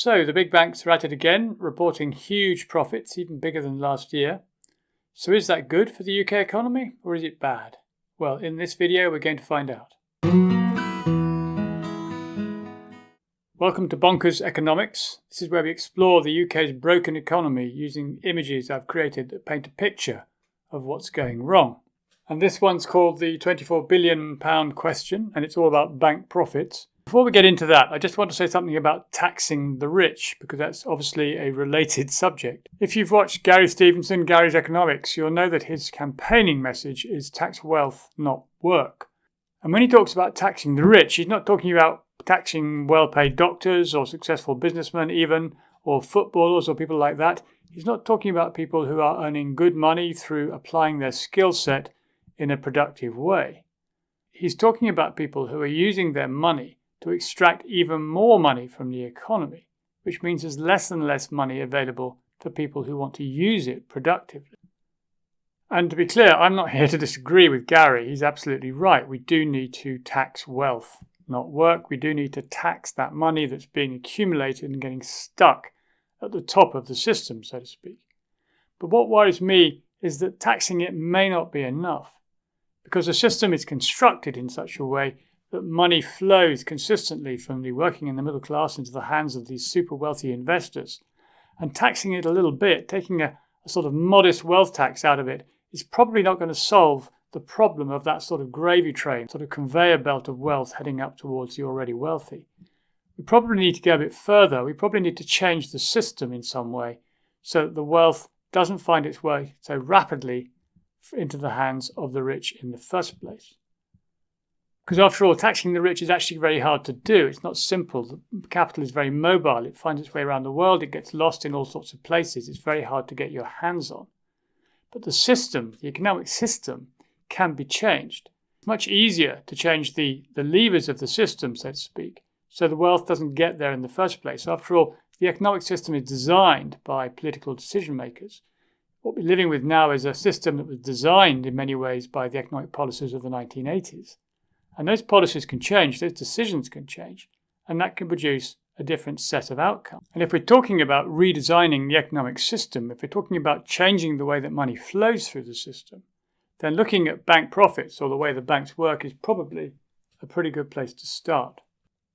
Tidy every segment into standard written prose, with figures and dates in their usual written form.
So the big banks are at it again, reporting huge profits, even bigger than last year. So is that good for the UK economy, or is it bad? Well, in this video, we're going to find out. Welcome to Bonkers Economics. This is where we explore the UK's broken economy using images I've created that paint a picture of what's going wrong. And this one's called the £24 billion question, and it's all about bank profits. Before we get into that, I just want to say something about taxing the rich, because that's obviously a related subject. If you've watched Gary Stevenson, Gary's Economics, you'll know that his campaigning message is tax wealth, not work. And when he talks about taxing the rich, he's not talking about taxing well-paid doctors or successful businessmen even, or footballers or people like that. He's not talking about people who are earning good money through applying their skill set in a productive way. He's talking about people who are using their money to extract even more money from the economy, which means there's less and less money available for people who want to use it productively. And to be clear, I'm not here to disagree with Gary. He's absolutely right. We do need to tax wealth, not work. We do need to tax that money that's being accumulated and getting stuck at the top of the system, so to speak. But what worries me is that taxing it may not be enough, because the system is constructed in such a way that money flows consistently from the working and the middle class into the hands of these super wealthy investors. And taxing it a little bit, taking a sort of modest wealth tax out of it, is probably not going to solve the problem of that sort of gravy train, sort of conveyor belt of wealth heading up towards the already wealthy. We probably need to go a bit further. We probably need to change the system in some way so that the wealth doesn't find its way so rapidly into the hands of the rich in the first place. Because after all, taxing the rich is actually very hard to do. It's not simple. The capital is very mobile. It finds its way around the world. It gets lost in all sorts of places. It's very hard to get your hands on. But the system, the economic system, can be changed. It's much easier to change the levers of the system, so to speak, so the wealth doesn't get there in the first place. After all, the economic system is designed by political decision makers. What we're living with now is a system that was designed in many ways by the economic policies of the 1980s. And those policies can change, those decisions can change, and that can produce a different set of outcomes. And if we're talking about redesigning the economic system, if we're talking about changing the way that money flows through the system, then looking at bank profits or the way the banks work is probably a pretty good place to start.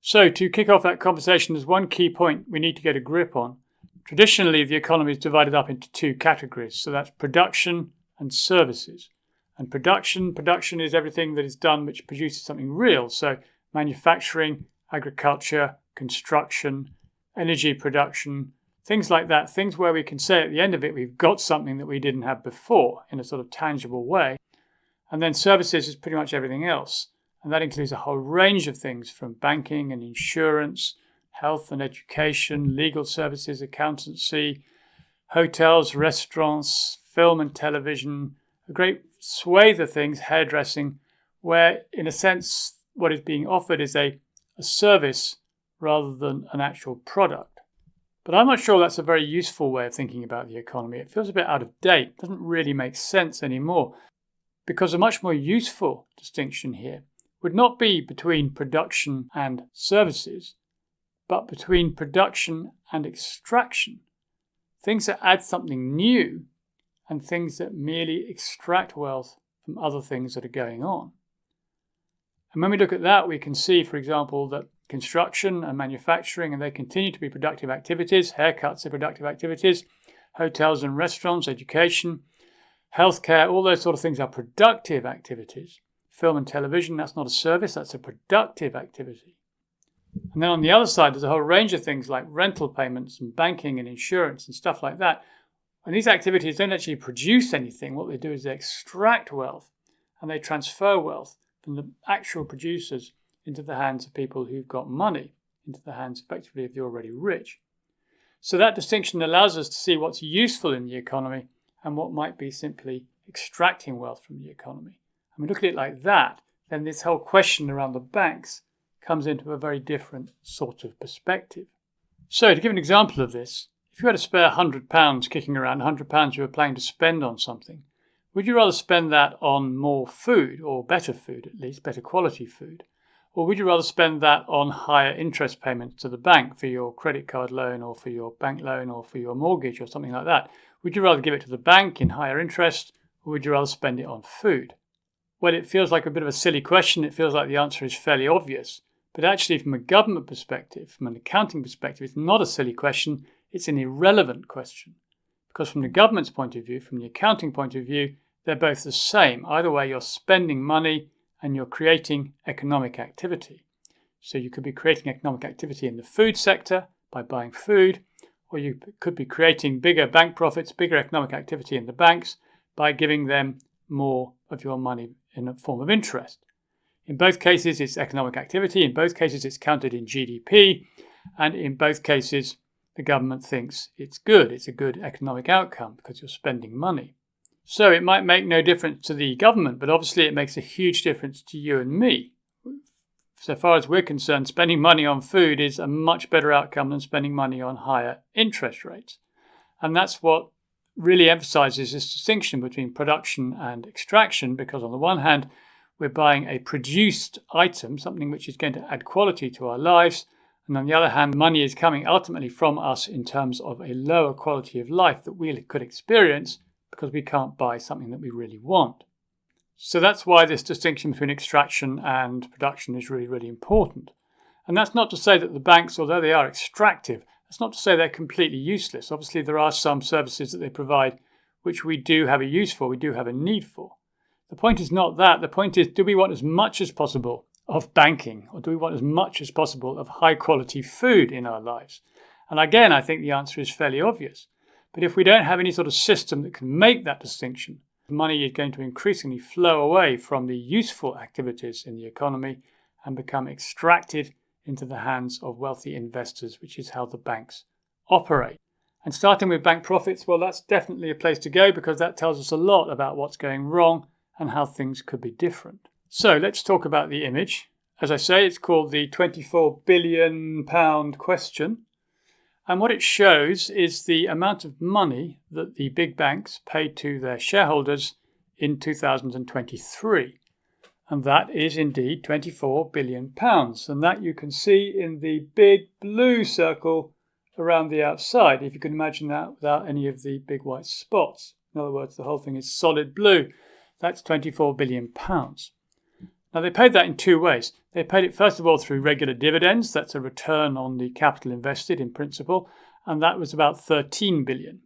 So to kick off that conversation, there's one key point we need to get a grip on. Traditionally, the economy is divided up into two categories, so that's production and services. And production is everything that is done which produces something real. So manufacturing, agriculture, construction, energy production, things like that. Things where we can say at the end of it, we've got something that we didn't have before in a sort of tangible way. And then services is pretty much everything else. And that includes a whole range of things from banking and insurance, health and education, legal services, accountancy, hotels, restaurants, film and television, a great swathe of things, hairdressing, where in a sense what is being offered is a service rather than an actual product. But I'm not sure that's a very useful way of thinking about the economy. It feels a bit out of date, it doesn't really make sense anymore, because a much more useful distinction here would not be between production and services, but between production and extraction. Things that add something new and things that merely extract wealth from other things that are going on. And when we look at that, we can see, for example, that construction and manufacturing, and they continue to be productive activities, haircuts are productive activities, hotels and restaurants, education, healthcare, all those sort of things are productive activities. Film and television, that's not a service, that's a productive activity. And then on the other side, there's a whole range of things like rental payments and banking and insurance and stuff like that. And these activities don't actually produce anything. What they do is they extract wealth and they transfer wealth from the actual producers into the hands of people who've got money, into the hands effectively of the already rich. So that distinction allows us to see what's useful in the economy and what might be simply extracting wealth from the economy. And we look at it like that, then this whole question around the banks comes into a very different sort of perspective. So to give an example of this, if you had a spare £100 kicking around, £100 you were planning to spend on something, would you rather spend that on more food, or better food at least, better quality food? Or would you rather spend that on higher interest payments to the bank for your credit card loan or for your bank loan or for your mortgage or something like that? Would you rather give it to the bank in higher interest, or would you rather spend it on food? Well, it feels like a bit of a silly question. It feels like the answer is fairly obvious. But actually, from a government perspective, from an accounting perspective, it's not a silly question. It's an irrelevant question. Because from the government's point of view, from the accounting point of view, they're both the same. Either way, you're spending money and you're creating economic activity. So you could be creating economic activity in the food sector by buying food, or you could be creating bigger bank profits, bigger economic activity in the banks by giving them more of your money in the form of interest. In both cases, it's economic activity. In both cases, it's counted in GDP. And in both cases, the government thinks it's good. It's a good economic outcome because you're spending money. So it might make no difference to the government, but obviously it makes a huge difference to you and me. So far as we're concerned, spending money on food is a much better outcome than spending money on higher interest rates. And that's what really emphasizes this distinction between production and extraction, because on the one hand, we're buying a produced item, something which is going to add quality to our lives. And on the other hand, money is coming ultimately from us in terms of a lower quality of life that we could experience because we can't buy something that we really want. So that's why this distinction between extraction and production is really, really important. And that's not to say that the banks, although they are extractive, that's not to say they're completely useless. Obviously, there are some services that they provide which we do have a use for, we do have a need for. The point is not that. The point is, do we want as much as possible of banking, or do we want as much as possible of high-quality food in our lives? And again, I think the answer is fairly obvious. But if we don't have any sort of system that can make that distinction, money is going to increasingly flow away from the useful activities in the economy and become extracted into the hands of wealthy investors, which is how the banks operate. And starting with bank profits, well, that's definitely a place to go because that tells us a lot about what's going wrong and how things could be different. So let's talk about the image. As I say, it's called the £24 billion question. And what it shows is the amount of money that the big banks paid to their shareholders in 2023. And that is indeed £24 billion. And that you can see in the big blue circle around the outside, if you can imagine that without any of the big white spots. In other words, the whole thing is solid blue. That's £24 billion. Now, they paid that in two ways. They paid it, first of all, through regular dividends. That's a return on the capital invested in principle. And that was about 13 billion.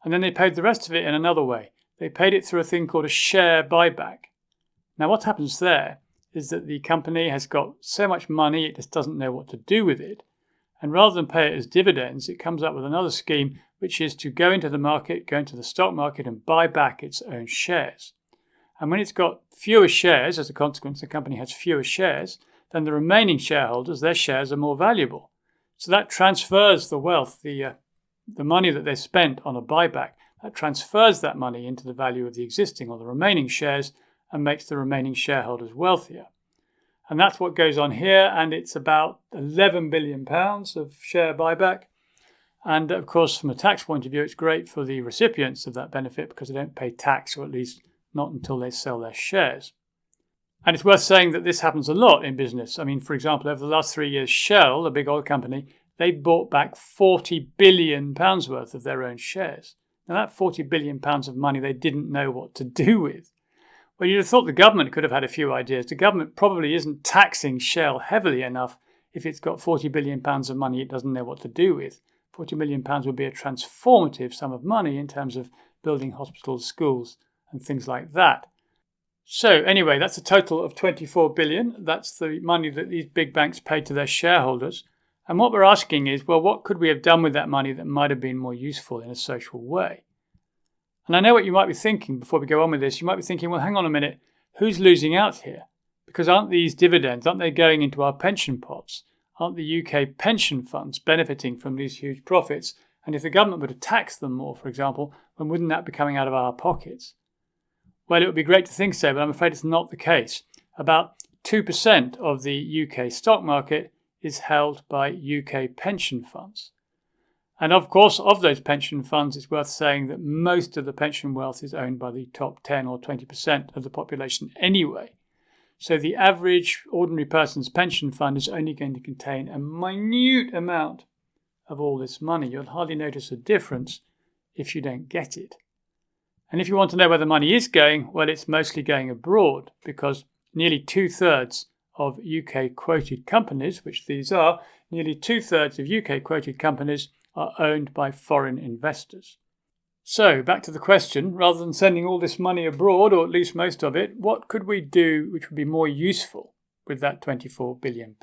And then they paid the rest of it in another way. They paid it through a thing called a share buyback. Now, what happens there is that the company has got so much money, it just doesn't know what to do with it. And rather than pay it as dividends, it comes up with another scheme, which is to go into the market, go into the stock market and buy back its own shares. And when it's got fewer shares, as a consequence, the company has fewer shares, then the remaining shareholders, their shares are more valuable. So that transfers the wealth, the money that they spent on a buyback, that transfers that money into the value of the existing or the remaining shares and makes the remaining shareholders wealthier. And that's what goes on here. And it's about £11 billion of share buyback. And of course, from a tax point of view, it's great for the recipients of that benefit because they don't pay tax, or at least not until they sell their shares. And it's worth saying that this happens a lot in business. I mean, for example, over the last 3 years, Shell, the big oil company, they bought back £40 billion worth of their own shares. Now, that £40 billion of money they didn't know what to do with. Well, you'd have thought the government could have had a few ideas. The government probably isn't taxing Shell heavily enough if it's got £40 billion of money it doesn't know what to do with. £40 million would be a transformative sum of money in terms of building hospitals, schools, and things like that. So anyway, that's a total of 24 billion. That's the money that these big banks paid to their shareholders. And what we're asking is, well, what could we have done with that money that might have been more useful in a social way? And I know what you might be thinking before we go on with this. You might be thinking, well, hang on a minute, who's losing out here? Because aren't these dividends, aren't they going into our pension pots? Aren't the UK pension funds benefiting from these huge profits? And if the government were to tax them more, for example, then wouldn't that be coming out of our pockets? Well, it would be great to think so, but I'm afraid it's not the case. About 2% of the UK stock market is held by UK pension funds. And of course, of those pension funds, it's worth saying that most of the pension wealth is owned by the top 10 or 20% of the population anyway. So the average ordinary person's pension fund is only going to contain a minute amount of all this money. You'll hardly notice a difference if you don't get it. And if you want to know where the money is going, well, it's mostly going abroad, because nearly 2/3 of UK quoted companies, which these are, nearly 2/3 of UK quoted companies are owned by foreign investors. So back to the question, rather than sending all this money abroad, or at least most of it, what could we do which would be more useful with that £24 billion?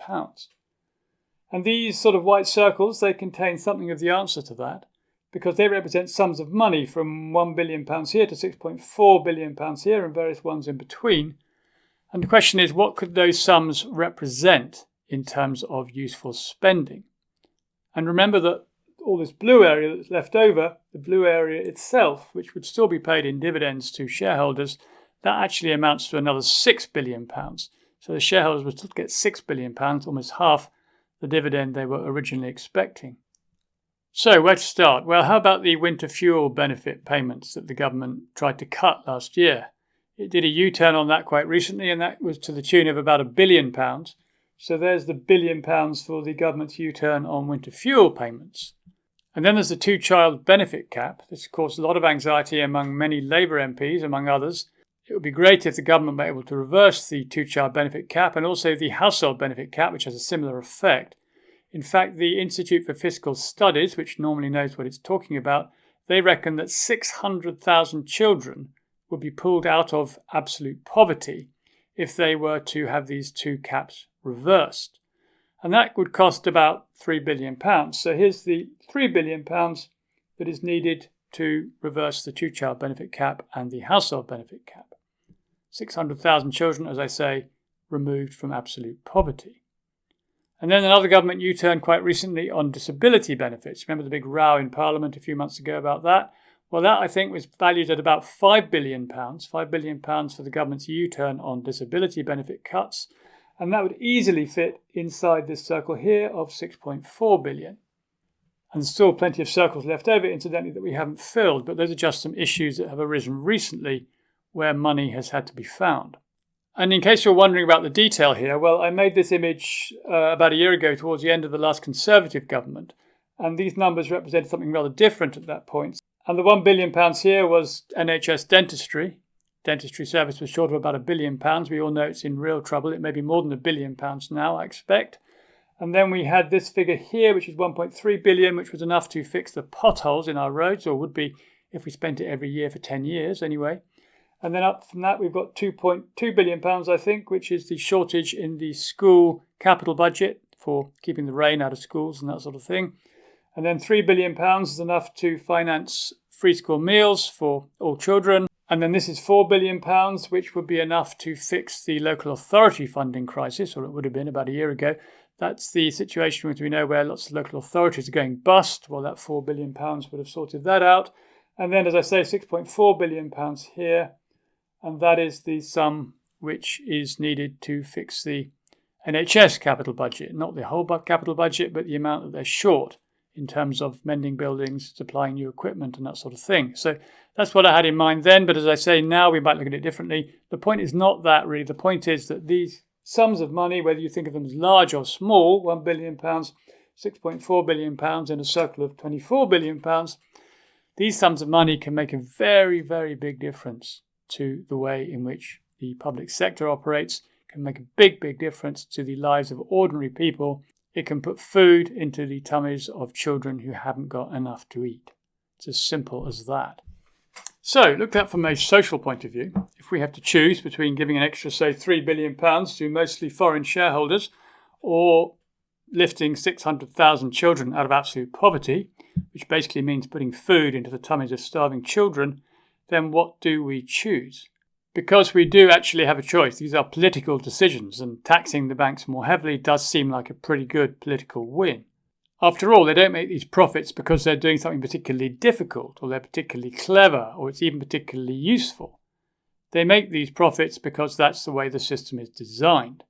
And these sort of white circles, they contain something of the answer to that, because they represent sums of money from £1 billion here to £6.4 billion here and various ones in between. And the question is, what could those sums represent in terms of useful spending? And remember that all this blue area that's left over, the blue area itself, which would still be paid in dividends to shareholders, that actually amounts to another £6 billion. So the shareholders would still get £6 billion, almost half the dividend they were originally expecting. So where to start? Well, how about the winter fuel benefit payments that the government tried to cut last year? It did a U-turn on that quite recently, and that was to the tune of about £1 billion. So there's the £1 billion for the government's U-turn on winter fuel payments. And then there's the two-child benefit cap. This caused a lot of anxiety among many Labour MPs, among others. It would be great if the government were able to reverse the two-child benefit cap and also the household benefit cap, which has a similar effect. In fact, the Institute for Fiscal Studies, which normally knows what it's talking about, they reckon that 600,000 children would be pulled out of absolute poverty if they were to have these two caps reversed. And that would cost about £3 billion. So here's the £3 billion that is needed to reverse the two-child benefit cap and the household benefit cap. 600,000 children, as I say, removed from absolute poverty. And then another government U-turn quite recently on disability benefits. Remember the big row in Parliament a few months ago about that? Well, that I think was valued at about £5 billion. £5 billion for the government's U-turn on disability benefit cuts. And that would easily fit inside this circle here of £6.4 billion. And there's still plenty of circles left over, incidentally, that we haven't filled, but those are just some issues that have arisen recently where money has had to be found. And in case you're wondering about the detail here, well, I made this image about a year ago towards the end of the last Conservative government, and these numbers represented something rather different at that point. And the £1 billion here was NHS dentistry. Dentistry service was short of about £1 billion. We all know it's in real trouble. It may be more than £1 billion now, I expect. And then we had this figure here, which is 1.3 billion, which was enough to fix the potholes in our roads, or would be if we spent it every year for 10 years anyway. And then up from that, we've got £2.2 billion, I think, which is the shortage in the school capital budget for keeping the rain out of schools and that sort of thing. And then £3 billion is enough to finance free school meals for all children. And then this is £4 billion, which would be enough to fix the local authority funding crisis, or it would have been about a year ago. That's the situation which we know where lots of local authorities are going bust. Well, that £4 billion would have sorted that out. And then, as I say, £6.4 billion here. And that is the sum which is needed to fix the NHS capital budget. Not the whole capital budget, but the amount that they're short in terms of mending buildings, supplying new equipment and that sort of thing. So that's what I had in mind then. But as I say, now we might look at it differently. The point is not that really. The point is that these sums of money, whether you think of them as large or small, £1 billion, £6.4 billion in a circle of £24 billion, these sums of money can make a very, very big difference to the way in which the public sector operates, can make a big, big difference to the lives of ordinary people. It can put food into the tummies of children who haven't got enough to eat. It's as simple as that. So, looked at from a social point of view, if we have to choose between giving an extra, say, £3 billion to mostly foreign shareholders or lifting 600,000 children out of absolute poverty, which basically means putting food into the tummies of starving children, then what do we choose? Because we do actually have a choice. These are political decisions, and taxing the banks more heavily does seem like a pretty good political win. After all, they don't make these profits because they're doing something particularly difficult, or they're particularly clever, or it's even particularly useful. They make these profits because that's the way the system is designed.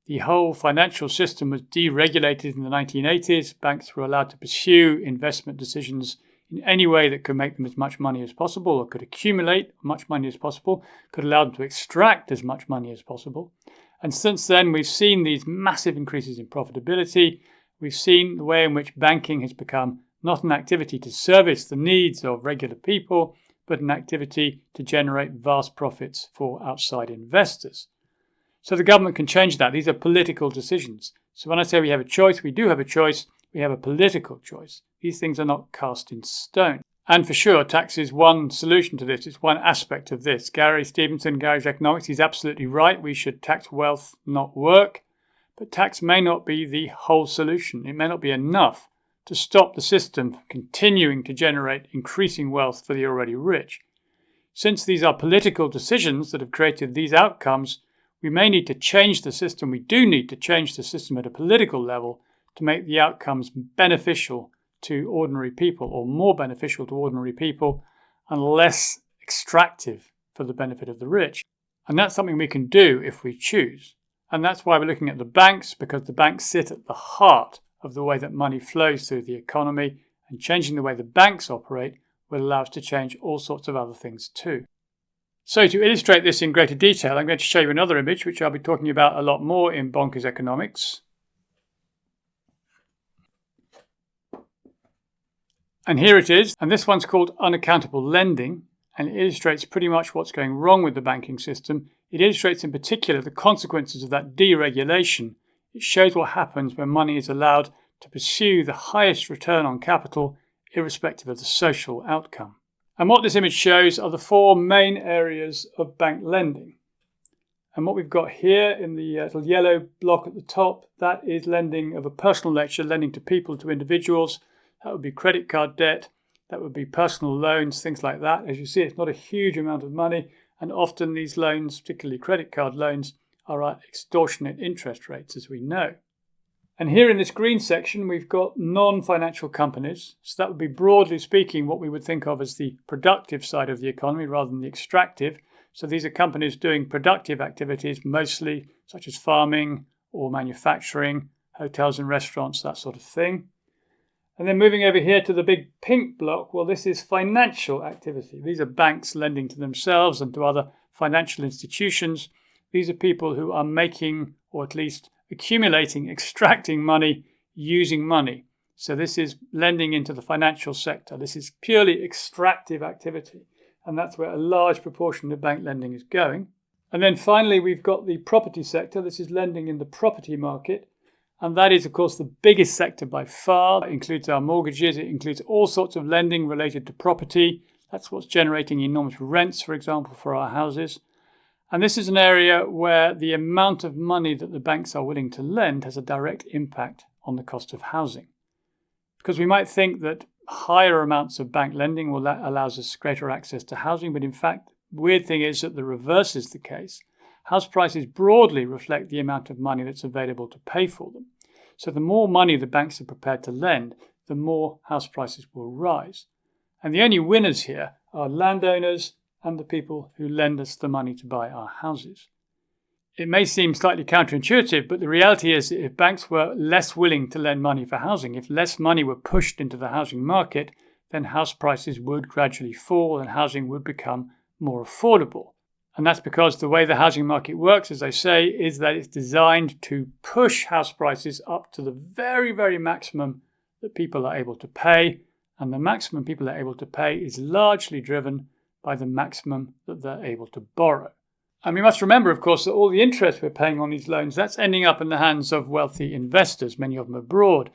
The whole financial system was deregulated in the 1980s. Banks were allowed to pursue investment decisions in any way that could make them as much money as possible, or could accumulate as much money as possible, could allow them to extract as much money as possible. And since then, we've seen these massive increases in profitability. We've seen the way in which banking has become not an activity to service the needs of regular people, but an activity to generate vast profits for outside investors. So the government can change that. These are political decisions. So when I say we have a choice, we do have a choice. We have a political choice. These things are not cast in stone. And for sure, tax is one solution to this. It's one aspect of this. Gary Stevenson, Gary's Economics, he's absolutely right. We should tax wealth, not work. But tax may not be the whole solution. It may not be enough to stop the system from continuing to generate increasing wealth for the already rich. Since these are political decisions that have created these outcomes, we may need to change the system. We do need to change the system at a political level to make the outcomes beneficial to ordinary people, or more beneficial to ordinary people, and less extractive for the benefit of the rich. And that's something we can do if we choose. And that's why we're looking at the banks, because the banks sit at the heart of the way that money flows through the economy, and changing the way the banks operate will allow us to change all sorts of other things too. So to illustrate this in greater detail, I'm going to show you another image, which I'll be talking about a lot more in Bonkers Economics. And here it is, and this one's called Unaccountable Lending, and it illustrates pretty much what's going wrong with the banking system. It illustrates in particular the consequences of that deregulation. It shows what happens when money is allowed to pursue the highest return on capital, irrespective of the social outcome. And what this image shows are the four main areas of bank lending. And what we've got here in the little yellow block at the top, that is lending of a personal nature, lending to people, to individuals. That would be credit card debt, that would be personal loans, things like that. As you see, it's not a huge amount of money, and often these loans, particularly credit card loans, are at extortionate interest rates, as we know. And here in this green section, we've got non-financial companies. So that would be, broadly speaking, what we would think of as the productive side of the economy rather than the extractive. So these are companies doing productive activities, mostly such as farming or manufacturing, hotels and restaurants, that sort of thing. And then moving over here to the big pink block, well, this is financial activity. These are banks lending to themselves and to other financial institutions. These are people who are making, or at least accumulating, extracting money using money. So this is lending into the financial sector. This is purely extractive activity. And that's where a large proportion of bank lending is going. And then finally, we've got the property sector. This is lending in the property market. And that is, of course, the biggest sector by far. It includes our mortgages. It includes all sorts of lending related to property. That's what's generating enormous rents, for example, for our houses. And this is an area where the amount of money that the banks are willing to lend has a direct impact on the cost of housing. Because we might think that higher amounts of bank lending will allows us greater access to housing, but in fact, the weird thing is that the reverse is the case. House prices broadly reflect the amount of money that's available to pay for them. So the more money the banks are prepared to lend, the more house prices will rise. And the only winners here are landowners and the people who lend us the money to buy our houses. It may seem slightly counterintuitive, but the reality is that if banks were less willing to lend money for housing, if less money were pushed into the housing market, then house prices would gradually fall and housing would become more affordable. And that's because the way the housing market works, as I say, is that it's designed to push house prices up to the very, very maximum that people are able to pay. And the maximum people are able to pay is largely driven by the maximum that they're able to borrow. And we must remember, of course, that all the interest we're paying on these loans, that's ending up in the hands of wealthy investors, many of them abroad.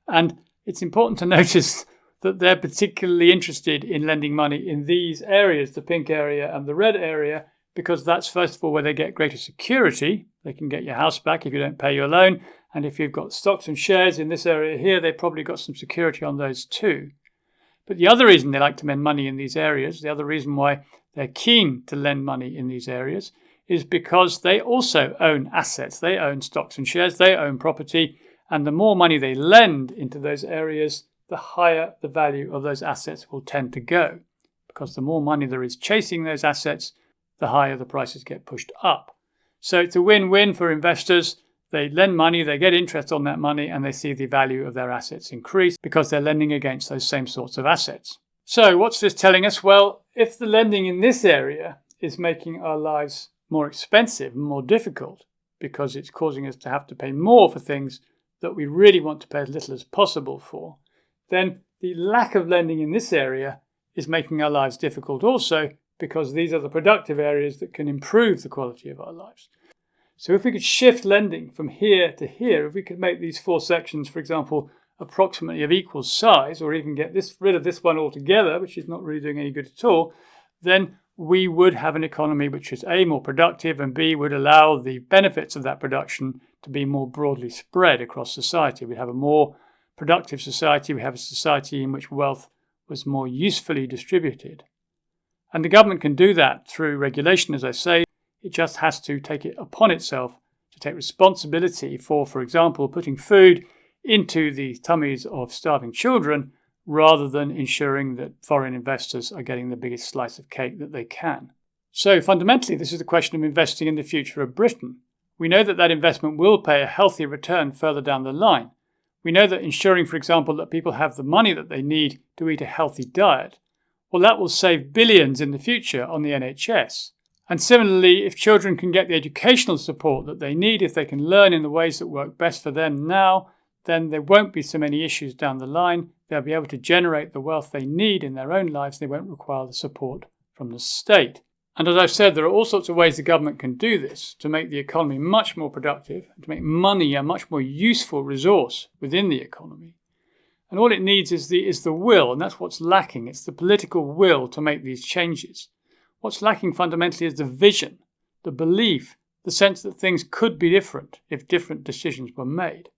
And it's important to notice that they're particularly interested in lending money in these areas, the pink area and the red area, because that's, first of all, where they get greater security. They can get your house back if you don't pay your loan. And if you've got stocks and shares in this area here, they've probably got some security on those too. But the other reason they like to lend money in these areas, the other reason why they're keen to lend money in these areas, is because they also own assets. They own stocks and shares. They own property. And the more money they lend into those areas, the higher the value of those assets will tend to go. Because the more money there is chasing those assets, the higher the prices get pushed up. So it's a win-win for investors. They lend money, they get interest on that money, and they see the value of their assets increase because they're lending against those same sorts of assets. So what's this telling us? Well, if the lending in this area is making our lives more expensive and more difficult because it's causing us to have to pay more for things that we really want to pay as little as possible for, then the lack of lending in this area is making our lives difficult also, because these are the productive areas that can improve the quality of our lives. So if we could shift lending from here to here, if we could make these four sections, for example, approximately of equal size, or even get rid of this one altogether, which is not really doing any good at all, then we would have an economy which is A, more productive, and B, would allow the benefits of that production to be more broadly spread across society. We'd have a more productive society. We have a society in which wealth was more usefully distributed. And the government can do that through regulation, as I say. It just has to take it upon itself to take responsibility for example, putting food into the tummies of starving children, rather than ensuring that foreign investors are getting the biggest slice of cake that they can. So fundamentally, this is the question of investing in the future of Britain. We know that that investment will pay a healthy return further down the line. We know that ensuring, for example, that people have the money that they need to eat a healthy diet, well, that will save billions in the future on the NHS. And similarly, if children can get the educational support that they need, if they can learn in the ways that work best for them now, then there won't be so many issues down the line. They'll be able to generate the wealth they need in their own lives. They won't require the support from the state. And as I've said, there are all sorts of ways the government can do this to make the economy much more productive, and to make money a much more useful resource within the economy. And all it needs is the will, and that's what's lacking. It's the political will to make these changes. What's lacking fundamentally is the vision, the belief, the sense that things could be different if different decisions were made.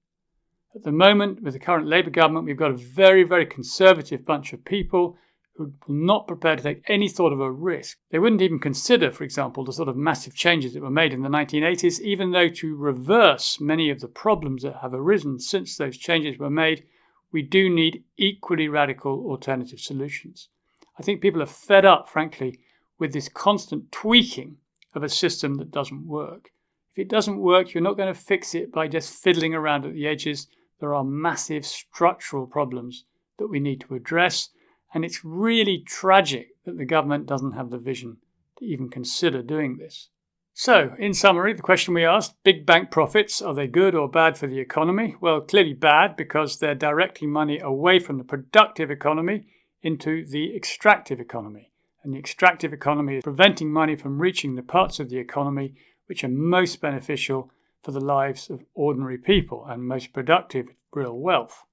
At the moment, with the current Labour government, we've got a very, very conservative bunch of people who are not prepared to take any sort of a risk. They wouldn't even consider, for example, the sort of massive changes that were made in the 1980s, even though to reverse many of the problems that have arisen since those changes were made, we do need equally radical alternative solutions. I think people are fed up, frankly, with this constant tweaking of a system that doesn't work. If it doesn't work, you're not going to fix it by just fiddling around at the edges. There are massive structural problems that we need to address, and it's really tragic that the government doesn't have the vision to even consider doing this. So, in summary, the question we asked, big bank profits, are they good or bad for the economy? Well, clearly bad, because they're directing money away from the productive economy into the extractive economy. And the extractive economy is preventing money from reaching the parts of the economy which are most beneficial for the lives of ordinary people and most productive real wealth.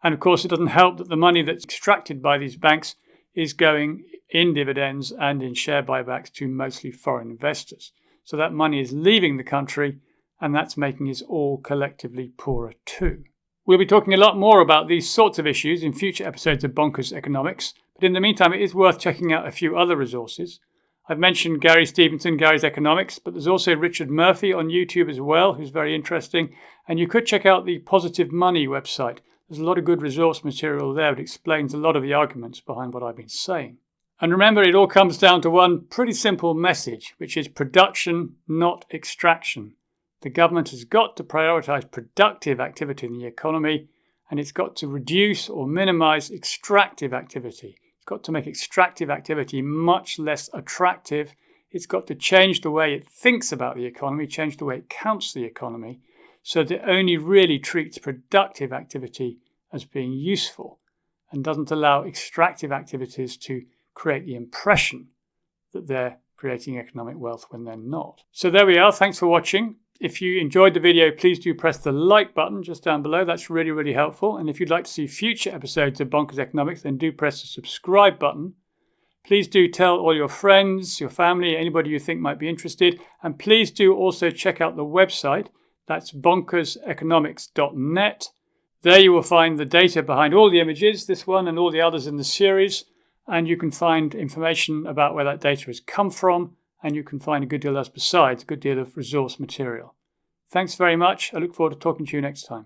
And of course, it doesn't help that the money that's extracted by these banks is going in dividends and in share buybacks to mostly foreign investors. So that money is leaving the country, and that's making us all collectively poorer too. We'll be talking a lot more about these sorts of issues in future episodes of Bonkers Economics, but in the meantime, it is worth checking out a few other resources. I've mentioned Gary Stevenson, Gary's Economics, but there's also Richard Murphy on YouTube as well, who's very interesting. And you could check out the Positive Money website. There's a lot of good resource material there that explains a lot of the arguments behind what I've been saying. And remember, it all comes down to one pretty simple message, which is production, not extraction. The government has got to prioritise productive activity in the economy, and it's got to reduce or minimise extractive activity. It's got to make extractive activity much less attractive. It's got to change the way it thinks about the economy, change the way it counts the economy, so that it only really treats productive activity as being useful and doesn't allow extractive activities to create the impression that they're creating economic wealth when they're not. So there we are. Thanks for watching. If you enjoyed the video, please do press the like button just down below. That's really, really helpful. And if you'd like to see future episodes of Bonkers Economics, then do press the subscribe button. Please do tell all your friends, your family, anybody you think might be interested. And please do also check out the website. That's bonkerseconomics.net. There you will find the data behind all the images, this one and all the others in the series. And you can find information about where that data has come from. And you can find a good deal else besides, a good deal of resource material. Thanks very much. I look forward to talking to you next time.